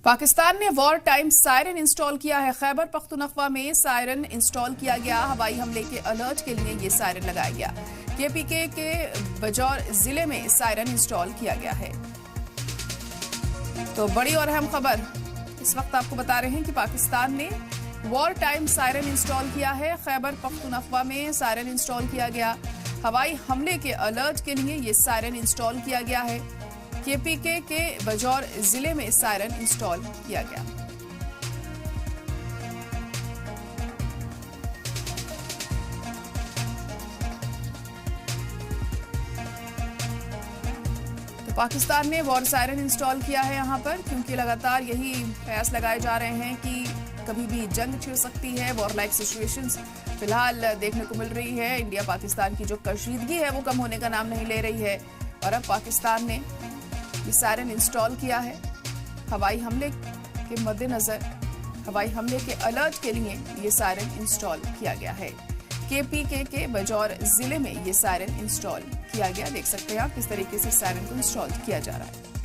पाकिस्तान ने war time siren install किया है। खैबर पख्तूनख्वा में सायरन इंस्टॉल किया गया। हवाई हमले के अलर्ट के लिए ये सायरन लगाया गया। केपीके के बजौर जिले में सायरन इंस्टॉल किया गया है। तो बड़ी और अहम खबर इस वक्त आपको बता रहे हैं कि पाकिस्तान ने वॉर टाइम सायरन इंस्टॉल किया है। खैबर पख्तूनख्वा में सायरन इंस्टॉल किया गया। हवाई हमले के अलर्ट के लिए ये सायरन इंस्टॉल किया गया है। केपीके के बजौर जिले में सायरन इंस्टॉल किया गया। तो पाकिस्तान ने वॉर सायरन इंस्टॉल किया है यहां पर, क्योंकि लगातार यही प्रयास लगाए जा रहे हैं कि कभी भी जंग छिड़ सकती है। वॉर लाइक सिचुएशंस फिलहाल देखने को मिल रही है। इंडिया पाकिस्तान की जो कशीदगी है वो कम होने का नाम नहीं ले रही है और अब पाकिस्तान ने ये सायरन इंस्टॉल किया है। हवाई हमले के मद्देनजर हवाई हमले के अलर्ट के लिए ये सायरन इंस्टॉल किया गया है। केपीके के बजौर जिले में ये सायरन इंस्टॉल किया गया। देख सकते हैं आप किस तरीके से सायरन को इंस्टॉल किया जा रहा है।